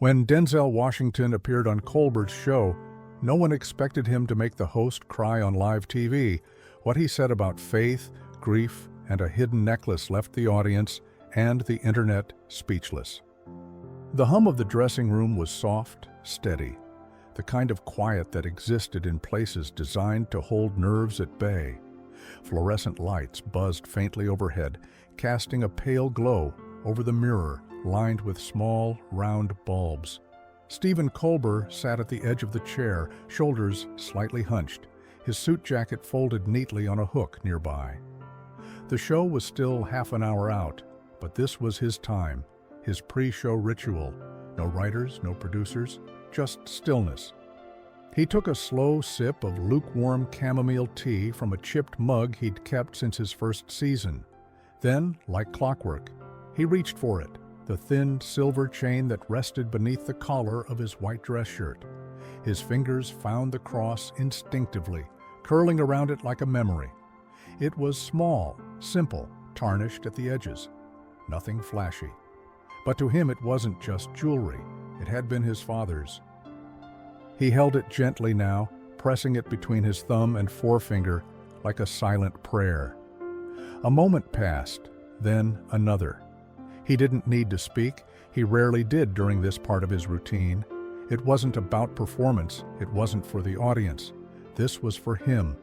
When Denzell Washington appeared on Colbert's show, no one expected him to make the host cry on live TV. What he said about faith, grief, and a hidden necklace left the audience and the internet speechless. The hum of the dressing room was soft, steady, the kind of quiet that existed in places designed to hold nerves at bay. Fluorescent lights buzzed faintly overhead, casting a pale glow over the mirror lined with small, round bulbs. Stephen Colbert sat at the edge of the chair, shoulders slightly hunched, his suit jacket folded neatly on a hook nearby. The show was still half an hour out, but this was his time, his pre-show ritual. No writers, no producers, just stillness. He took a slow sip of lukewarm chamomile tea from a chipped mug he'd kept since his first season. Then, like clockwork, he reached for it, the thin silver chain that rested beneath the collar of his white dress shirt. His fingers found the cross instinctively, curling around it like a memory. It was small, simple, tarnished at the edges. Nothing flashy. But to him it wasn't just jewelry. It had been his father's. He held it gently now, pressing it between his thumb and forefinger like a silent prayer. A moment passed, then another. He didn't need to speak. He rarely did during this part of his routine. It wasn't about performance. It wasn't for the audience. This was for him,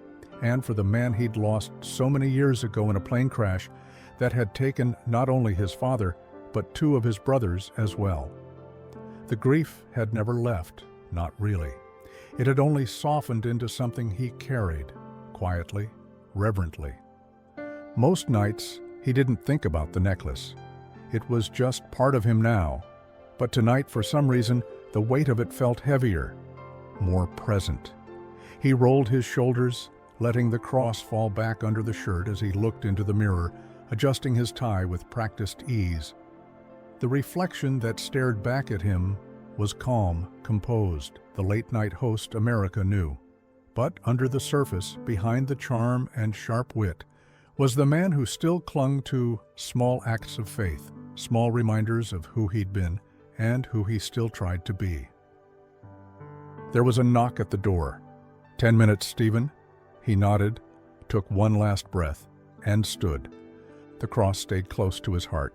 and for the man he'd lost so many years ago in a plane crash that had taken not only his father, but two of his brothers as well. The grief had never left, not really. It had only softened into something he carried, quietly, reverently. Most nights, he didn't think about the necklace. It was just part of him now. But tonight, for some reason, the weight of it felt heavier, more present. He rolled his shoulders, letting the cross fall back under the shirt as he looked into the mirror, adjusting his tie with practiced ease. The reflection that stared back at him was calm, composed, the late-night host America knew. But under the surface, behind the charm and sharp wit, was the man who still clung to small acts of faith, small reminders of who he'd been and who he still tried to be. There was a knock at the door. 10 minutes, Stephen. He nodded, took one last breath, and stood. The cross stayed close to his heart.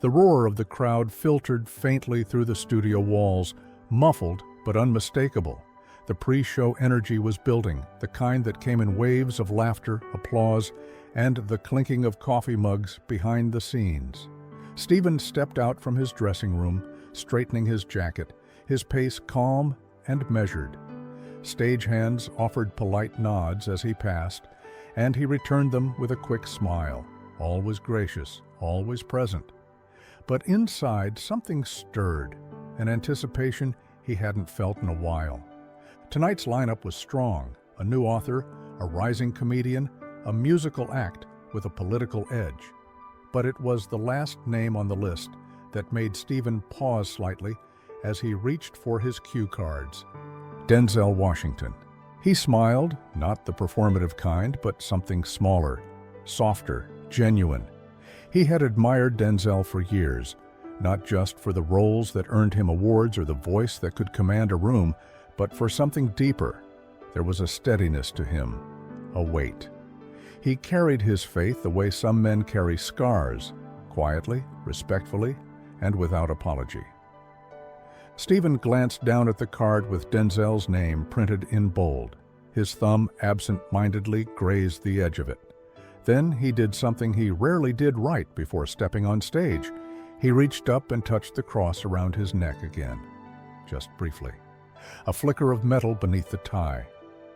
The roar of the crowd filtered faintly through the studio walls, muffled but unmistakable. The pre-show energy was building, the kind that came in waves of laughter, applause, and the clinking of coffee mugs behind the scenes. Stephen stepped out from his dressing room, straightening his jacket, his pace calm and measured. Stagehands offered polite nods as he passed, and he returned them with a quick smile, always gracious, always present. But inside, something stirred, an anticipation he hadn't felt in a while. Tonight's lineup was strong, a new author, a rising comedian, a musical act with a political edge. But it was the last name on the list that made Stephen pause slightly as he reached for his cue cards. Denzell Washington. He smiled, not the performative kind, but something smaller, softer, genuine. He had admired Denzell for years, not just for the roles that earned him awards or the voice that could command a room, but for something deeper. There was a steadiness to him, a weight. He carried his faith the way some men carry scars, quietly, respectfully, and without apology. Stephen glanced down at the card with Denzell's name printed in bold. His thumb absent-mindedly grazed the edge of it. Then he did something he rarely did right before stepping on stage. He reached up and touched the cross around his neck again, just briefly. A flicker of metal beneath the tie.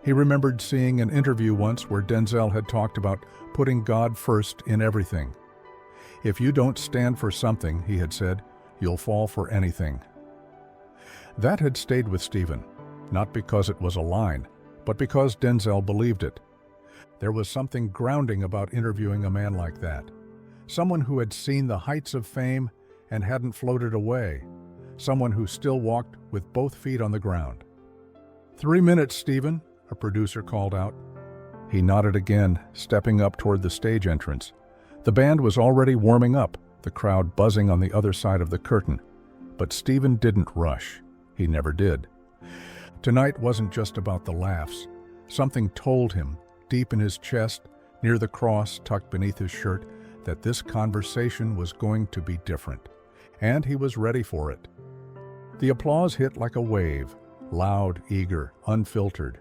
He remembered seeing an interview once where Denzell had talked about putting God first in everything. If you don't stand for something, he had said, you'll fall for anything. That had stayed with Stephen, not because it was a line, but because Denzell believed it. There was something grounding about interviewing a man like that. Someone who had seen the heights of fame and hadn't floated away. Someone who still walked with both feet on the ground. 3 minutes, Stephen, a producer called out. He nodded again, stepping up toward the stage entrance. The band was already warming up, the crowd buzzing on the other side of the curtain. But Stephen didn't rush. He never did. Tonight wasn't just about the laughs. Something told him, deep in his chest, near the cross tucked beneath his shirt, that this conversation was going to be different. And he was ready for it. The applause hit like a wave, loud, eager, unfiltered.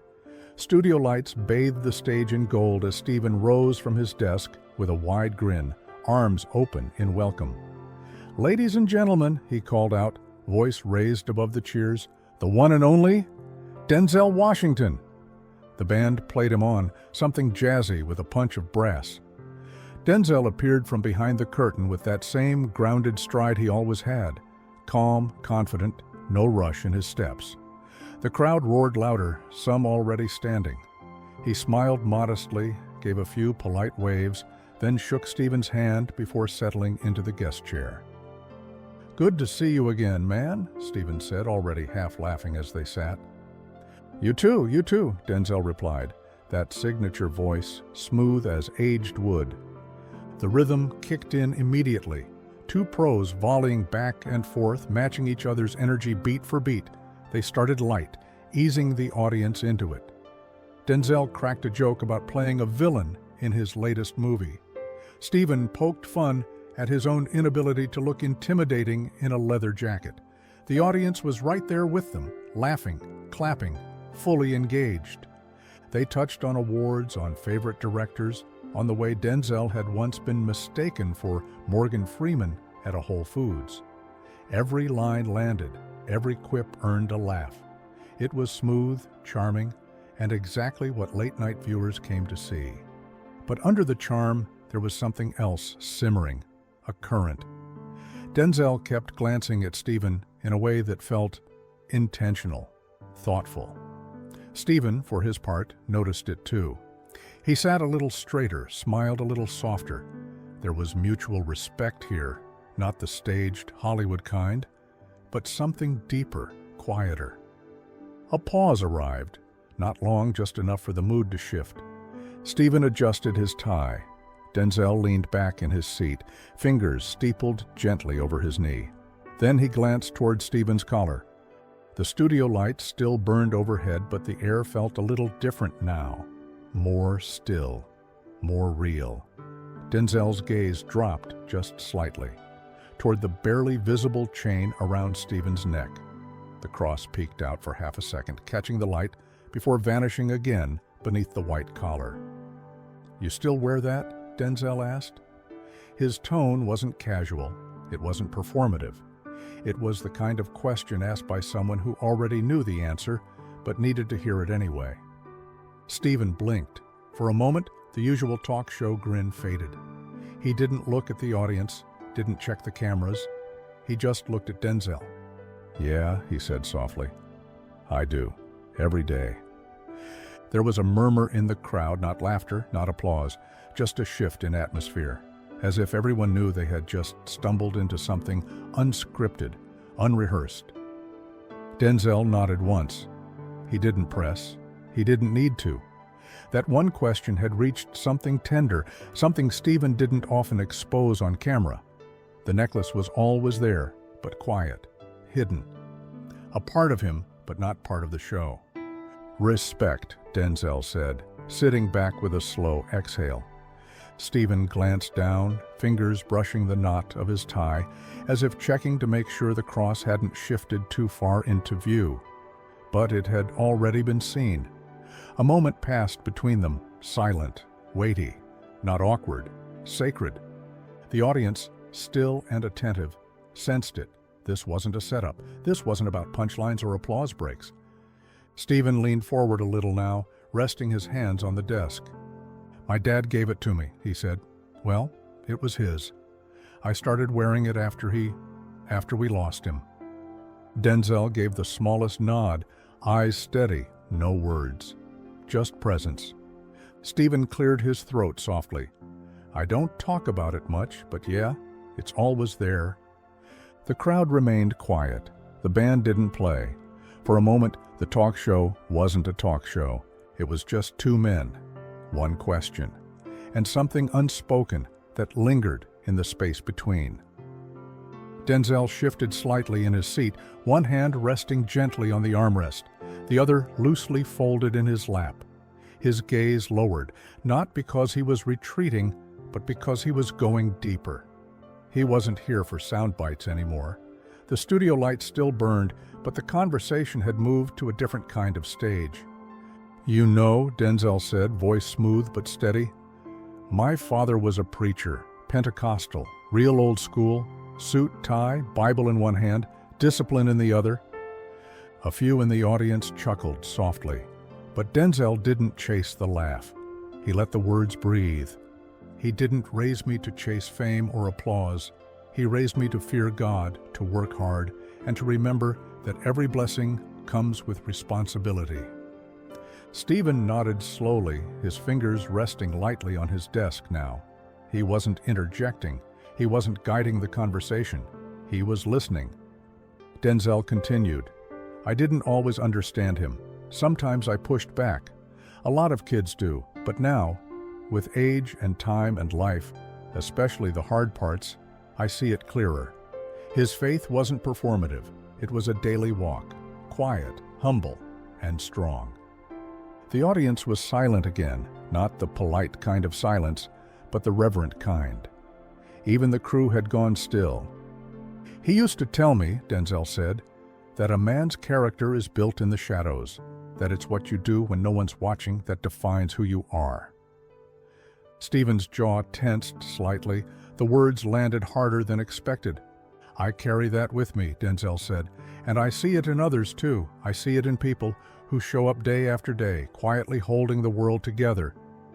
Studio lights bathed the stage in gold as Stephen rose from his desk with a wide grin, arms open in welcome. "Ladies and gentlemen," he called out, voice raised above the cheers, "the one and only Denzell Washington." The band played him on, something jazzy with a punch of brass. Denzell appeared from behind the curtain with that same grounded stride he always had, calm, confident, no rush in his steps. The crowd roared louder, some already standing. He smiled modestly, gave a few polite waves, then shook Stephen's hand before settling into the guest chair. "Good to see you again, man," Stephen said, already half laughing as they sat. You too, Denzell replied, that signature voice, smooth as aged wood. The rhythm kicked in immediately, two pros volleying back and forth, matching each other's energy beat for beat. They started light, easing the audience into it. Denzell cracked a joke about playing a villain in his latest movie. Stephen poked fun at his own inability to look intimidating in a leather jacket. The audience was right there with them, laughing, clapping, fully engaged. They touched on awards, on favorite directors, on the way Denzell had once been mistaken for Morgan Freeman at a Whole Foods. Every line landed, every quip earned a laugh. It was smooth, charming, and exactly what late-night viewers came to see. But under the charm, there was something else simmering, a current. Denzell kept glancing at Stephen in a way that felt intentional, thoughtful. Stephen, for his part, noticed it too. He sat a little straighter, smiled a little softer. There was mutual respect here, not the staged Hollywood kind, but something deeper, quieter. A pause arrived, not long, just enough for the mood to shift. Stephen adjusted his tie. Denzell leaned back in his seat, fingers steepled gently over his knee. Then he glanced toward Stephen's collar. The studio lights still burned overhead, but the air felt a little different now. More still, more real. Denzell's gaze dropped just slightly, toward the barely visible chain around Stephen's neck. The cross peeked out for half a second, catching the light, before vanishing again beneath the white collar. "You still wear that?" Denzell asked. His tone wasn't casual, it wasn't performative. It was the kind of question asked by someone who already knew the answer, but needed to hear it anyway. Stephen blinked. For a moment, the usual talk show grin faded. He didn't look at the audience, didn't check the cameras. He just looked at Denzell. "Yeah," he said softly. "I do. Every day." There was a murmur in the crowd, not laughter, not applause, just a shift in atmosphere, as if everyone knew they had just stumbled into something unscripted, unrehearsed. Denzell nodded once. He didn't press. He didn't need to. That one question had reached something tender, something Stephen didn't often expose on camera. The necklace was always there, but quiet, hidden. A part of him, but not part of the show. "Respect," Denzell said, sitting back with a slow exhale. Stephen glanced down, fingers brushing the knot of his tie, as if checking to make sure the cross hadn't shifted too far into view. But it had already been seen. A moment passed between them, silent, weighty, not awkward, sacred. The audience, still and attentive, sensed it. This wasn't a setup. This wasn't about punchlines or applause breaks. Stephen leaned forward a little now, resting his hands on the desk. "My dad gave it to me," he said. "Well, it was his. I started wearing it after we lost him." Denzell gave the smallest nod, eyes steady, no words. Just presence. Stephen cleared his throat softly. "I don't talk about it much, but yeah, it's always there." The crowd remained quiet. The band didn't play. For a moment, the talk show wasn't a talk show. It was just two men, one question, and something unspoken that lingered in the space between. Denzell shifted slightly in his seat, one hand resting gently on the armrest, the other loosely folded in his lap. His gaze lowered, not because he was retreating, but because he was going deeper. He wasn't here for sound bites anymore. The studio lights still burned, but the conversation had moved to a different kind of stage. "You know," Denzell said, voice smooth but steady, "my father was a preacher, Pentecostal, real old school, suit, tie, Bible in one hand, discipline in the other." A few in the audience chuckled softly, but Denzell didn't chase the laugh. He let the words breathe. "He didn't raise me to chase fame or applause. He raised me to fear God, to work hard, and to remember that every blessing comes with responsibility." Stephen nodded slowly, his fingers resting lightly on his desk now. He wasn't interjecting. He wasn't guiding the conversation. He was listening. Denzell continued, "I didn't always understand him. Sometimes I pushed back. A lot of kids do, but now, with age and time and life, especially the hard parts, I see it clearer. His faith wasn't performative. It was a daily walk, quiet, humble, and strong." The audience was silent again, not the polite kind of silence, but the reverent kind. Even the crew had gone still. "He used to tell me," Denzell said, "that a man's character is built in the shadows, that it's what you do when no one's watching that defines who you are." Stephen's jaw tensed slightly. The words landed harder than expected. "I carry that with me," Denzell said, "and I see it in others too. I see it in people who show up day after day, quietly holding the world together,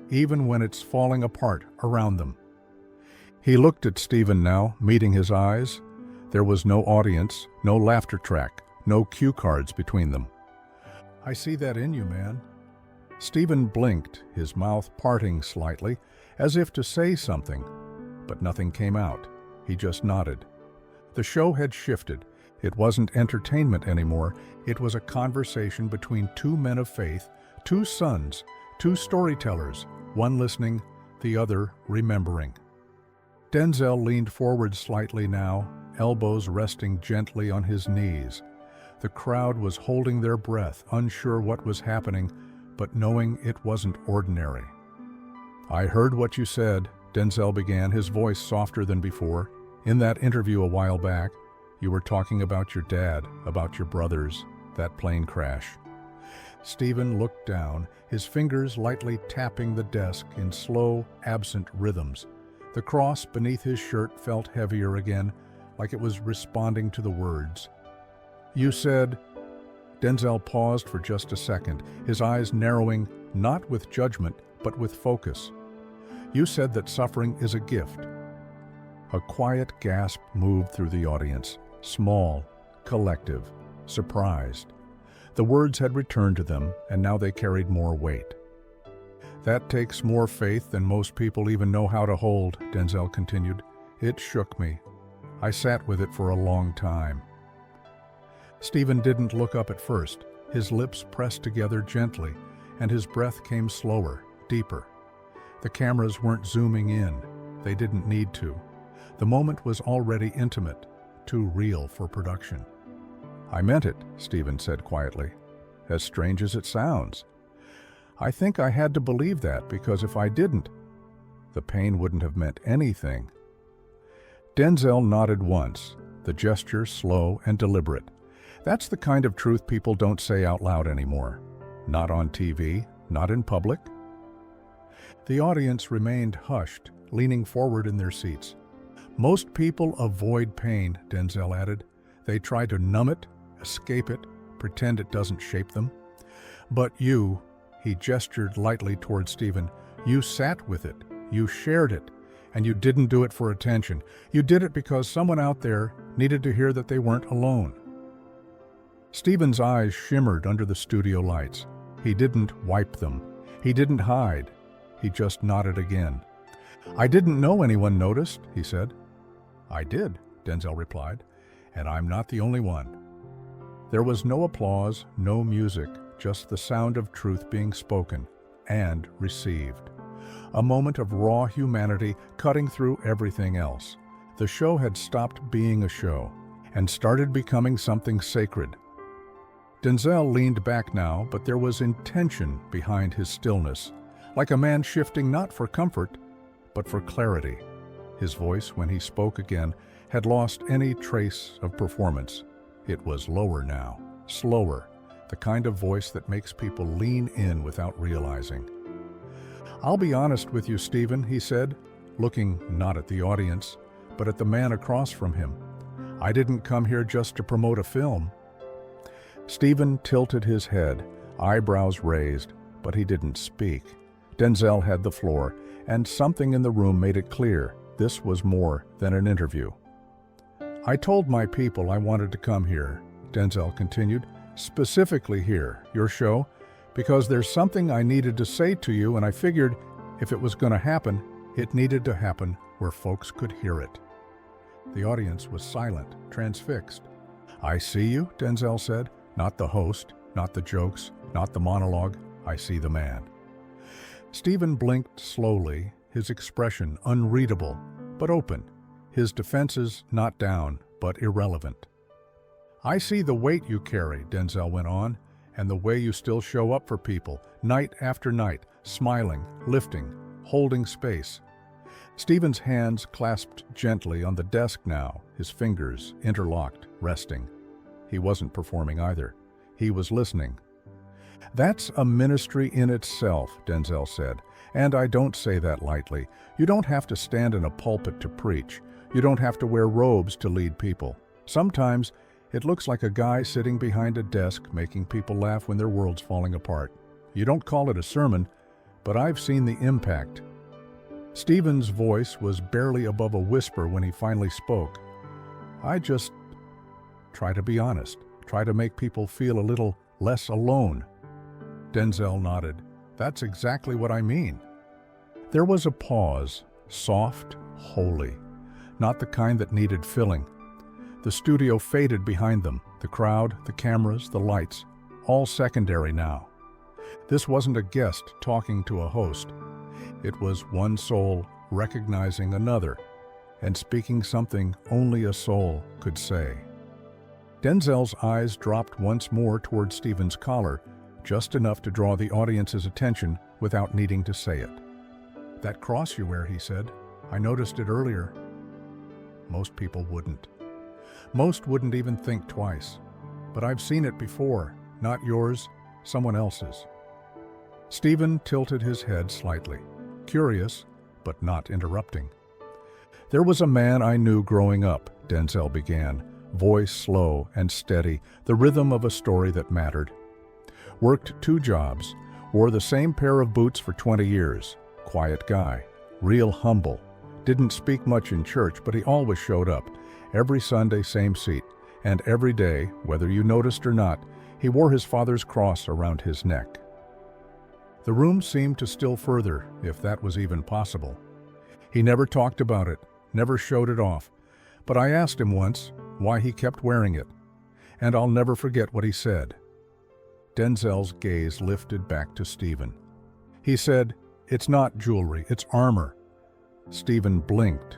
even when it's falling apart around them." He looked at Stephen now, meeting his eyes. There was no audience, no laughter track, no cue cards between them. "I see that in you, man." Stephen blinked, his mouth parting slightly, as if to say something, but nothing came out. He just nodded. The show had shifted. It wasn't entertainment anymore. It was a conversation between two men of faith, two sons, two storytellers, one listening, the other remembering. Denzell leaned forward slightly now, elbows resting gently on his knees. The crowd was holding their breath, unsure what was happening, but knowing it wasn't ordinary. "I heard what you said," Denzell began, his voice softer than before. "In that interview a while back, you were talking about your dad, about your brothers, that plane crash." Stephen looked down, his fingers lightly tapping the desk in slow, absent rhythms. The cross beneath his shirt felt heavier again, like it was responding to the words. "You said..." Denzell paused for just a second, his eyes narrowing, not with judgment, but with focus. "You said that suffering is a gift." A quiet gasp moved through the audience, small, collective, surprised. The words had returned to them, and now they carried more weight. "That takes more faith than most people even know how to hold," Denzell continued. "It shook me. I sat with it for a long time." Stephen didn't look up at first. His lips pressed together gently, and his breath came slower, deeper. The cameras weren't zooming in. They didn't need to. The moment was already intimate, too real for production. "I meant it," Stephen said quietly, "as strange as it sounds. I think I had to believe that, because if I didn't, the pain wouldn't have meant anything." Denzell nodded once, the gesture slow and deliberate. That's the kind of truth people don't say out loud anymore. Not on TV, not in public. The audience remained hushed, leaning forward in their seats. "Most people avoid pain," Denzell added. "They try to numb it, escape it, pretend it doesn't shape them. But you," he gestured lightly toward Stephen, "you sat with it, you shared it, and you didn't do it for attention. You did it because someone out there needed to hear that they weren't alone." Stephen's eyes shimmered under the studio lights. He didn't wipe them. He didn't hide. He just nodded again. "I didn't know anyone noticed," he said. "I did," Denzell replied, "and I'm not the only one." There was no applause, no music, just the sound of truth being spoken and received. A moment of raw humanity cutting through everything else. The show had stopped being a show and started becoming something sacred. Denzell leaned back now, but there was intention behind his stillness, like a man shifting not for comfort, but for clarity. His voice, when he spoke again, had lost any trace of performance. It was lower now, slower, the kind of voice that makes people lean in without realizing. "I'll be honest with you, Stephen," he said, looking not at the audience, but at the man across from him. "I didn't come here just to promote a film." Stephen tilted his head, eyebrows raised, but he didn't speak. Denzell had the floor, and something in the room made it clear this was more than an interview. "I told my people I wanted to come here," Denzell continued, "specifically here, your show, because there's something I needed to say to you, and I figured if it was going to happen, it needed to happen where folks could hear it." The audience was silent, transfixed. "I see you," Denzell said. "Not the host, not the jokes, not the monologue. I see the man." Stephen blinked slowly, his expression unreadable, but open, his defenses not down, but irrelevant. "I see the weight you carry," Denzell went on, "and the way you still show up for people, night after night, smiling, lifting, holding space." Stephen's hands clasped gently on the desk now, his fingers interlocked, resting. He wasn't performing either. He was listening. "That's a ministry in itself," Denzell said, "and I don't say that lightly. You don't have to stand in a pulpit to preach. You don't have to wear robes to lead people. Sometimes it looks like a guy sitting behind a desk making people laugh when their world's falling apart. You don't call it a sermon, but I've seen the impact." Stephen's voice was barely above a whisper when he finally spoke. "I just try to be honest, try to make people feel a little less alone." Denzell nodded. "That's exactly what I mean." There was a pause, soft, holy, not the kind that needed filling. The studio faded behind them, the crowd, the cameras, the lights, all secondary now. This wasn't a guest talking to a host. It was one soul recognizing another and speaking something only a soul could say. Denzell's eyes dropped once more toward Stephen's collar, just enough to draw the audience's attention without needing to say it. "That cross you wear," he said. "I noticed it earlier." Most people wouldn't. Most wouldn't even think twice. "But I've seen it before, not yours, someone else's." Stephen tilted his head slightly, curious, but not interrupting. "There was a man I knew growing up," Denzell began, voice slow and steady, the rhythm of a story that mattered. "Worked 2 jobs, wore the same pair of boots for 20 years. Quiet guy, real humble. Didn't speak much in church, but he always showed up. Every Sunday, same seat. And every day, whether you noticed or not, he wore his father's cross around his neck." The room seemed to still further, if that was even possible. He never talked about it, never showed it off, but I asked him once why he kept wearing it, and I'll never forget what he said. Denzell's gaze lifted back to Stephen. He said, "It's not jewelry, it's armor." Stephen blinked.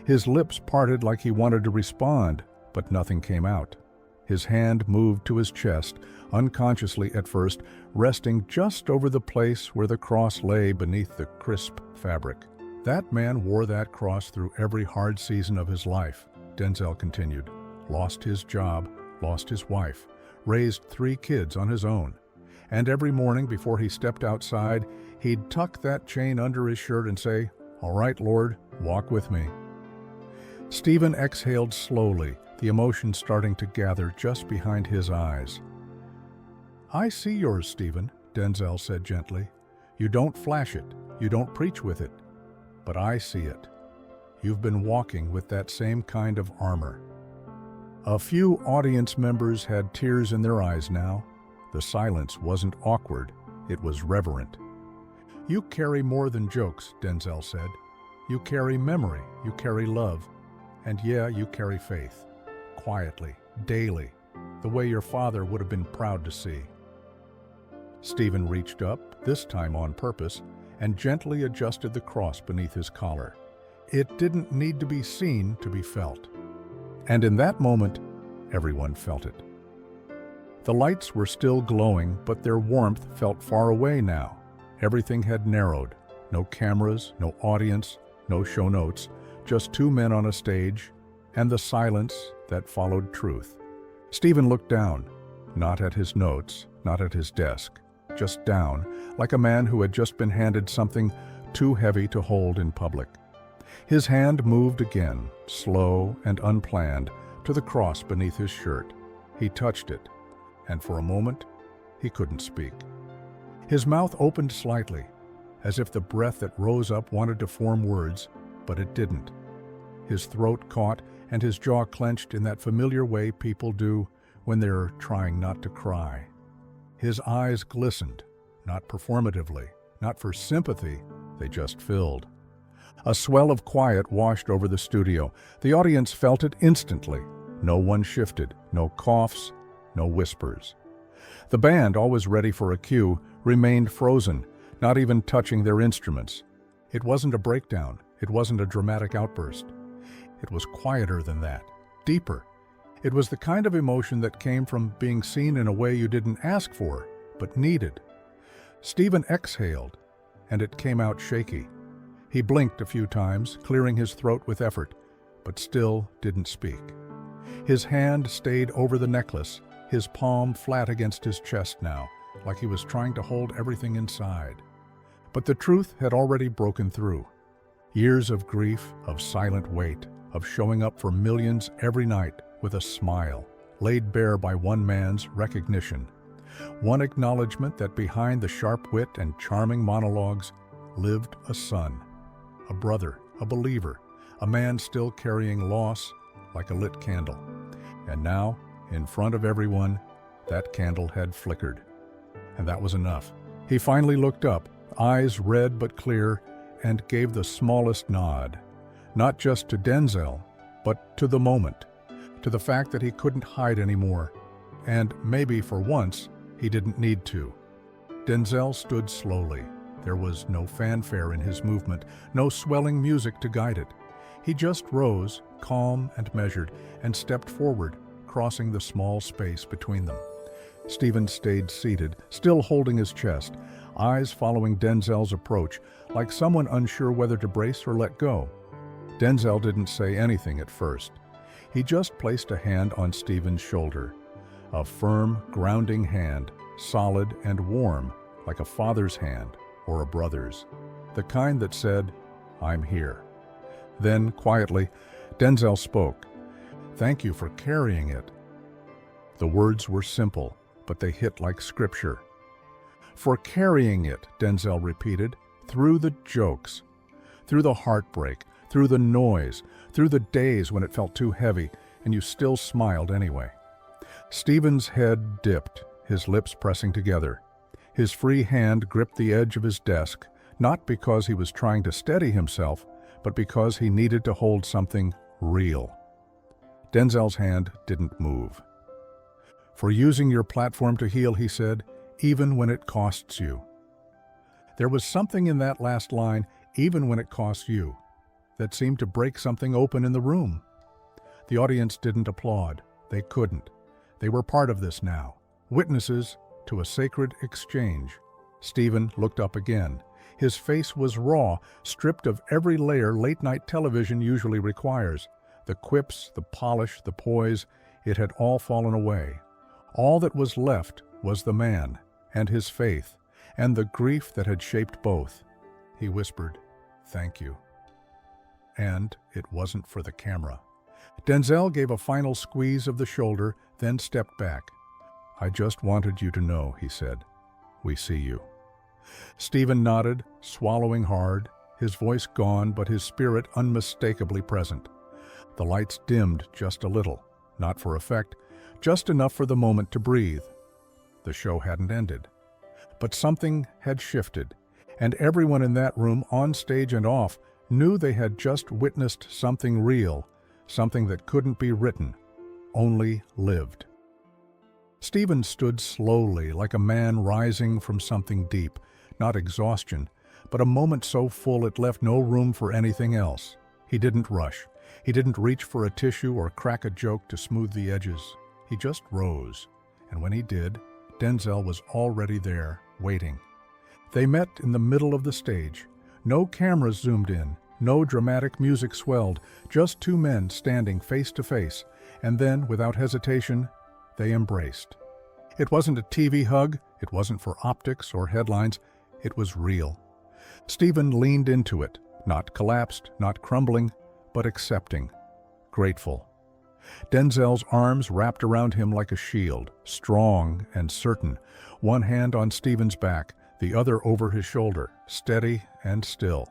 His lips parted like he wanted to respond, but nothing came out. His hand moved to his chest, unconsciously at first, resting just over the place where the cross lay beneath the crisp fabric. "That man wore that cross through every hard season of his life," Denzell continued. "Lost his job, lost his wife, raised 3 kids on his own. And every morning before he stepped outside, he'd tuck that chain under his shirt and say, 'All right, Lord, walk with me.'" Stephen exhaled slowly, the emotion starting to gather just behind his eyes. "I see yours, Stephen," Denzell said gently. "You don't flash it, you don't preach with it, but I see it. You've been walking with that same kind of armor." A few audience members had tears in their eyes now. The silence wasn't awkward, it was reverent. "You carry more than jokes," Denzell said. "You carry memory, you carry love, and yeah, you carry faith. Quietly, daily, the way your father would have been proud to see." Stephen reached up, this time on purpose, and gently adjusted the cross beneath his collar. It didn't need to be seen to be felt. And in that moment, everyone felt it. The lights were still glowing, but their warmth felt far away now. Everything had narrowed. No cameras, no audience, no show notes, just two men on a stage, and the silence that followed truth. Stephen looked down, not at his notes, not at his desk, just down, like a man who had just been handed something too heavy to hold in public. His hand moved again, slow and unplanned, to the cross beneath his shirt. He touched it, and for a moment, he couldn't speak. His mouth opened slightly, as if the breath that rose up wanted to form words, but it didn't. His throat caught and his jaw clenched in that familiar way people do when they're trying not to cry. His eyes glistened, not performatively, not for sympathy, they just filled. A swell of quiet washed over the studio. The audience felt it instantly. No one shifted, no coughs, no whispers. The band, always ready for a cue, remained frozen, not even touching their instruments. It wasn't a breakdown. It wasn't a dramatic outburst. It was quieter than that, deeper. It was the kind of emotion that came from being seen in a way you didn't ask for, but needed. Stephen exhaled, and it came out shaky. He blinked a few times, clearing his throat with effort, but still didn't speak. His hand stayed over the necklace, his palm flat against his chest now, like he was trying to hold everything inside. But the truth had already broken through. Years of grief, of silent weight, of showing up for millions every night with a smile, laid bare by one man's recognition. One acknowledgement that behind the sharp wit and charming monologues lived a son, a brother, a believer, a man still carrying loss like a lit candle. And now, in front of everyone, that candle had flickered. And that was enough. He finally looked up, eyes red but clear, and gave the smallest nod, not just to Denzel, but to the moment, to the fact that he couldn't hide anymore, and maybe for once, he didn't need to. Denzel stood slowly. There was no fanfare in his movement, no swelling music to guide it. He just rose, calm and measured, and stepped forward, crossing the small space between them. Stephen stayed seated, still holding his chest, eyes following Denzel's approach, like someone unsure whether to brace or let go. Denzel didn't say anything at first. He just placed a hand on Stephen's shoulder. A firm, grounding hand, solid and warm, like a father's hand or a brother's. The kind that said, "I'm here." Then, quietly, Denzel spoke. "Thank you for carrying it." The words were simple, but they hit like scripture. "For carrying it," Denzel repeated, "through the jokes, through the heartbreak, through the noise, through the days when it felt too heavy, and you still smiled anyway." Stephen's head dipped, his lips pressing together. His free hand gripped the edge of his desk, not because he was trying to steady himself, but because he needed to hold something real. Denzel's hand didn't move. "For using your platform to heal," he said, "even when it costs you." There was something in that last line, "even when it costs you," that seemed to break something open in the room. The audience didn't applaud. They couldn't. They were part of this now, witnesses to a sacred exchange. Stephen looked up again. His face was raw, stripped of every layer late-night television usually requires. The quips, the polish, the poise, it had all fallen away. All that was left was the man, and his faith, and the grief that had shaped both. He whispered, "Thank you." And it wasn't for the camera. Denzel gave a final squeeze of the shoulder, then stepped back. "I just wanted you to know," he said. "We see you." Stephen nodded, swallowing hard, his voice gone but his spirit unmistakably present. The lights dimmed just a little, not for effect, just enough for the moment to breathe. The show hadn't ended. But something had shifted, and everyone in that room, on stage and off, knew they had just witnessed something real, something that couldn't be written, only lived. Stephen stood slowly, like a man rising from something deep, not exhaustion, but a moment so full it left no room for anything else. He didn't rush. He didn't reach for a tissue or crack a joke to smooth the edges. He just rose. And when he did, Denzell was already there, waiting. They met in the middle of the stage. No cameras zoomed in, no dramatic music swelled, just two men standing face to face, and then, without hesitation, they embraced. It wasn't a TV hug, it wasn't for optics or headlines, it was real. Stephen leaned into it, not collapsed, not crumbling, but accepting, grateful. Denzell's arms wrapped around him like a shield, strong and certain, one hand on Stephen's back, the other over his shoulder, steady and still.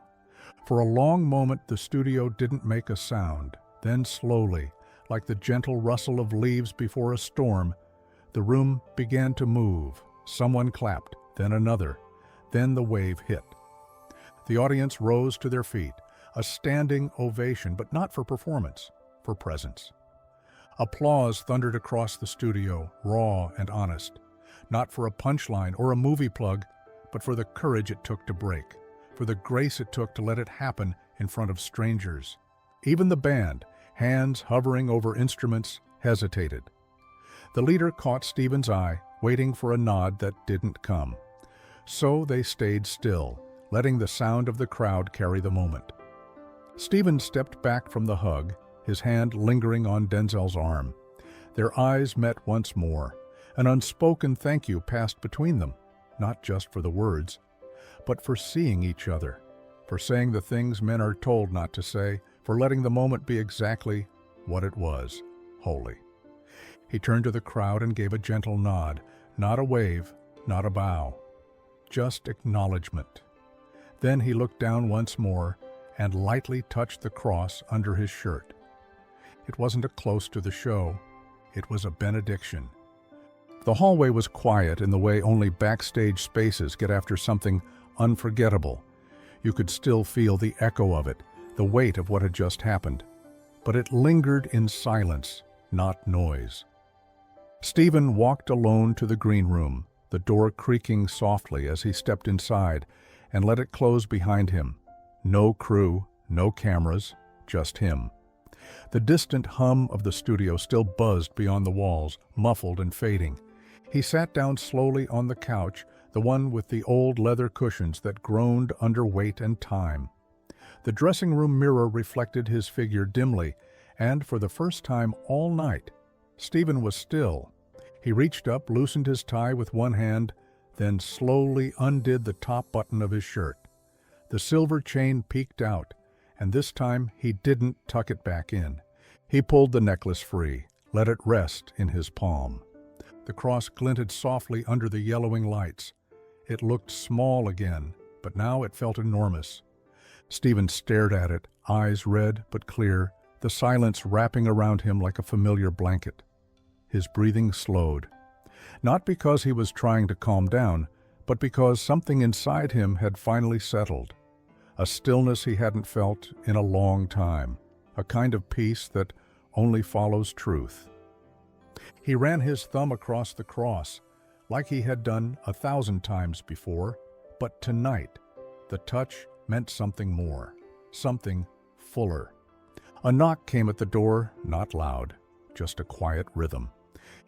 For a long moment the studio didn't make a sound. Then slowly, like the gentle rustle of leaves before a storm, the room began to move. Someone clapped, then another, then the wave hit. The audience rose to their feet, a standing ovation, but not for performance, for presence. Applause thundered across the studio, raw and honest, not for a punchline or a movie plug, but for the courage it took to break, for the grace it took to let it happen in front of strangers. Even the band, hands hovering over instruments, hesitated. The leader caught Stephen's eye, waiting for a nod that didn't come. So they stayed still, letting the sound of the crowd carry the moment. Stephen stepped back from the hug, his hand lingering on Denzell's arm. Their eyes met once more. An unspoken thank you passed between them, not just for the words, but for seeing each other, for saying the things men are told not to say, for letting the moment be exactly what it was, holy. He turned to the crowd and gave a gentle nod, not a wave, not a bow, just acknowledgement. Then he looked down once more and lightly touched the cross under his shirt. It wasn't a close to the show, it was a benediction. The hallway was quiet in the way only backstage spaces get after something unforgettable. You could still feel the echo of it, the weight of what had just happened. But it lingered in silence, not noise. Stephen walked alone to the green room, the door creaking softly as he stepped inside and let it close behind him. No crew, no cameras, just him. The distant hum of the studio still buzzed beyond the walls, muffled and fading. He sat down slowly on the couch, the one with the old leather cushions that groaned under weight and time. The dressing room mirror reflected his figure dimly, and for the first time all night, Stephen was still. He reached up, loosened his tie with one hand, then slowly undid the top button of his shirt. The silver chain peeked out, and this time he didn't tuck it back in. He pulled the necklace free, let it rest in his palm. The cross glinted softly under the yellowing lights. It looked small again, but now it felt enormous. Stephen stared at it, eyes red but clear, the silence wrapping around him like a familiar blanket. His breathing slowed, not because he was trying to calm down, but because something inside him had finally settled. A stillness he hadn't felt in a long time, a kind of peace that only follows truth. He ran his thumb across the cross, like he had done 1,000 times before, but tonight, the touch meant something more, something fuller. A knock came at the door, not loud, just a quiet rhythm.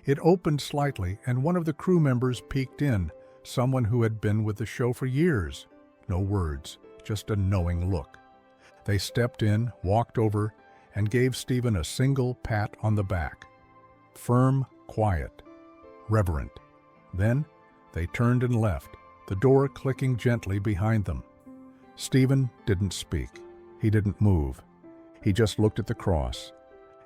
It opened slightly, and one of the crew members peeked in, someone who had been with the show for years. No words, just a knowing look. They stepped in, walked over, and gave Stephen a single pat on the back. Firm, quiet, reverent. Then they turned and left, the door clicking gently behind them. Stephen didn't speak. He didn't move. He just looked at the cross.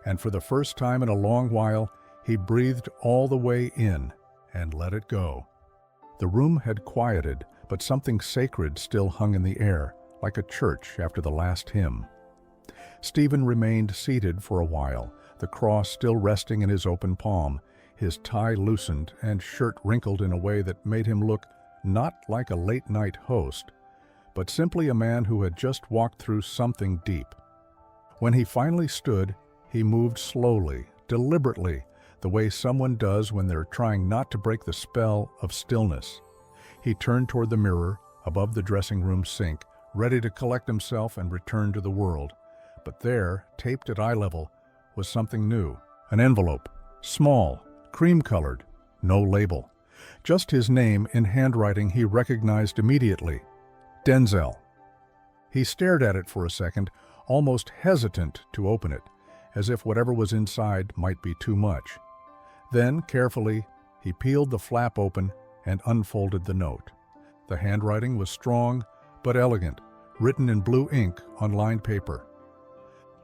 And for the first time in a long while, he breathed all the way in and let it go. The room had quieted, but something sacred still hung in the air, like a church after the last hymn. Stephen remained seated for a while, the cross still resting in his open palm, his tie loosened and shirt wrinkled in a way that made him look not like a late-night host, but simply a man who had just walked through something deep. When he finally stood, he moved slowly, deliberately, the way someone does when they're trying not to break the spell of stillness. He turned toward the mirror above the dressing room sink, ready to collect himself and return to the world. But there, taped at eye level, was something new. An envelope, small, cream-colored, no label. Just his name in handwriting he recognized immediately. Denzell. He stared at it for a second, almost hesitant to open it, as if whatever was inside might be too much. Then, carefully, he peeled the flap open and unfolded the note. The handwriting was strong but elegant, written in blue ink on lined paper.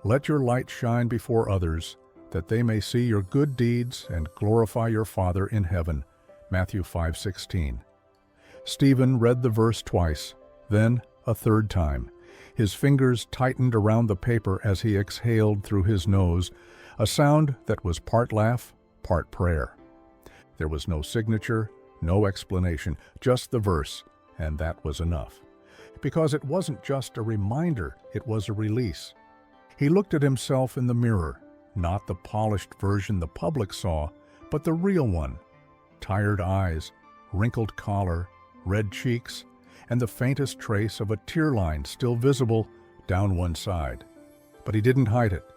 "Let your light shine before others, that they may see your good deeds and glorify your Father in heaven." Matthew 5:16. Stephen read the verse twice, then a third time. His fingers tightened around the paper as he exhaled through his nose, a sound that was part laugh, part prayer. There was no signature, no explanation, just the verse, and that was enough. Because it wasn't just a reminder, it was a release. He looked at himself in the mirror, not the polished version the public saw, but the real one. Tired eyes, wrinkled collar, red cheeks, and the faintest trace of a tear line still visible down one side. But he didn't hide it.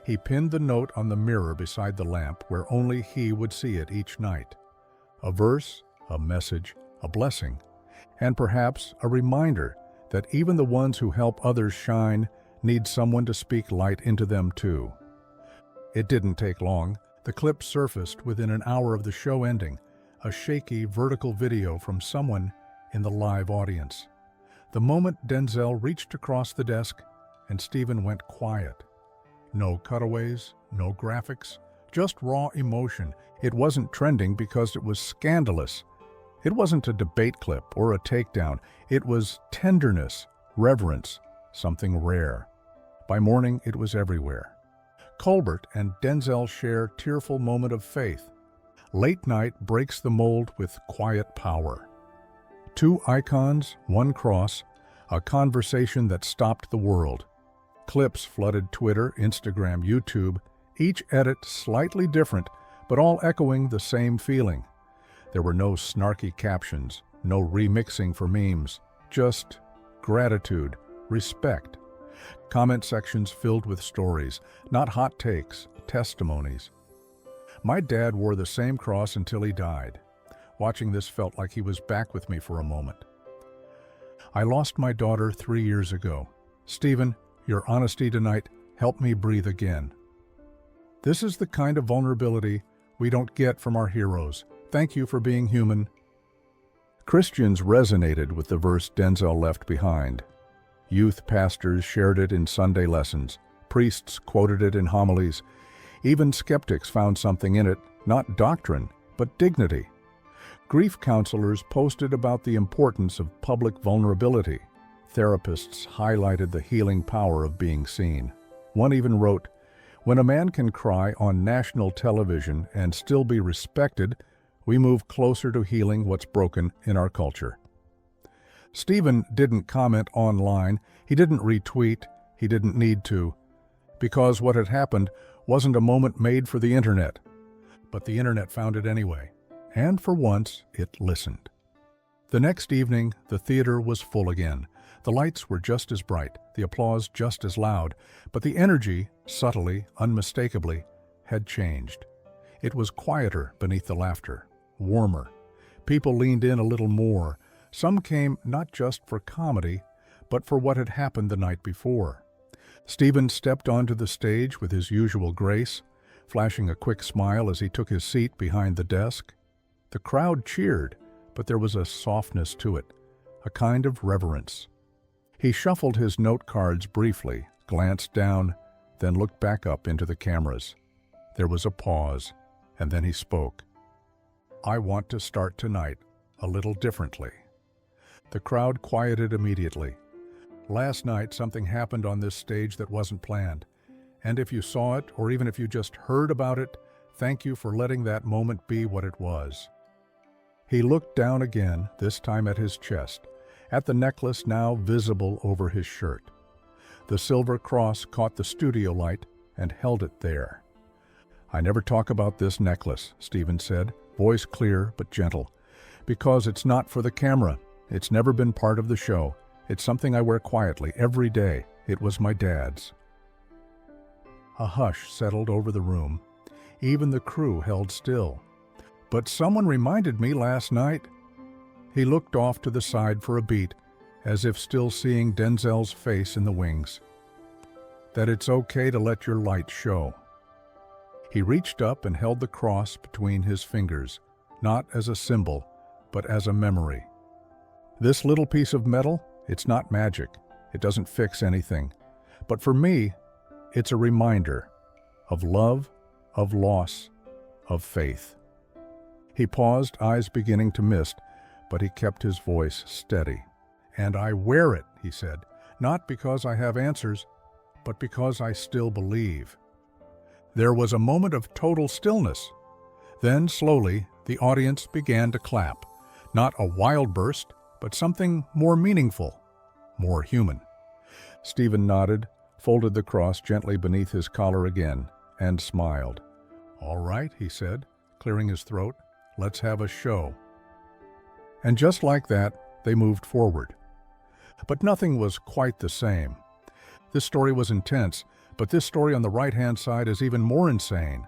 He pinned the note on the mirror beside the lamp where only he would see it each night. A verse, a message, a blessing, and perhaps a reminder that even the ones who help others shine need someone to speak light into them too. It didn't take long. The clip surfaced within an hour of the show ending, a shaky vertical video from someone in the live audience. The moment Denzell reached across the desk and Stephen went quiet. No cutaways, no graphics, just raw emotion. It wasn't trending because it was scandalous. It wasn't a debate clip or a takedown. It was tenderness, reverence, something rare. By morning, it was everywhere. Colbert and Denzell share tearful moment of faith. Late night breaks the mold with quiet power. Two icons, one cross, a conversation that stopped the world. Clips flooded Twitter, Instagram, YouTube, each edit slightly different, but all echoing the same feeling. There were no snarky captions, no remixing for memes, just gratitude, respect. Comment sections filled with stories, not hot takes, testimonies. My dad wore the same cross until he died. Watching this felt like he was back with me for a moment. I lost my daughter 3 years ago. Stephen, your honesty tonight helped me breathe again. This is the kind of vulnerability we don't get from our heroes. Thank you for being human. Christians resonated with the verse Denzell left behind. Youth pastors shared it in Sunday lessons. Priests quoted it in homilies. Even skeptics found something in it, not doctrine, but dignity. Grief counselors posted about the importance of public vulnerability. Therapists highlighted the healing power of being seen. One even wrote, "When a man can cry on national television and still be respected, we move closer to healing what's broken in our culture." Stephen didn't comment online, he didn't retweet, he didn't need to, because what had happened wasn't a moment made for the internet. But the internet found it anyway, and for once, it listened. The next evening, the theater was full again. The lights were just as bright, the applause just as loud, but the energy, subtly, unmistakably, had changed. It was quieter beneath the laughter, warmer. People leaned in a little more. Some came not just for comedy, but for what had happened the night before. Stephen stepped onto the stage with his usual grace, flashing a quick smile as he took his seat behind the desk. The crowd cheered, but there was a softness to it, a kind of reverence. He shuffled his note cards briefly, glanced down, then looked back up into the cameras. There was a pause, and then he spoke. "I want to start tonight a little differently." The crowd quieted immediately. Last night, something happened on this stage that wasn't planned. And if you saw it, or even if you just heard about it, thank you for letting that moment be what it was. He looked down again, this time at his chest, at the necklace now visible over his shirt. The silver cross caught the studio light and held it there. "I never talk about this necklace," Stephen said, voice clear but gentle, "because it's not for the camera. It's never been part of the show. It's something I wear quietly every day. It was my dad's." A hush settled over the room. Even the crew held still. "But someone reminded me last night." He looked off to the side for a beat, as if still seeing Denzell's face in the wings. "That it's okay to let your light show." He reached up and held the cross between his fingers, not as a symbol, but as a memory. "This little piece of metal, it's not magic. It doesn't fix anything. But for me, it's a reminder of love, of loss, of faith." He paused, eyes beginning to mist, but he kept his voice steady. "And I wear it," he said, "not because I have answers, but because I still believe." There was a moment of total stillness. Then, slowly, the audience began to clap. Not a wild burst, but something more meaningful, more human. Stephen nodded, folded the cross gently beneath his collar again, and smiled. "All right," he said, clearing his throat, "let's have a show." And just like that, they moved forward. But nothing was quite the same. This story was intense, but this story on the right-hand side is even more insane.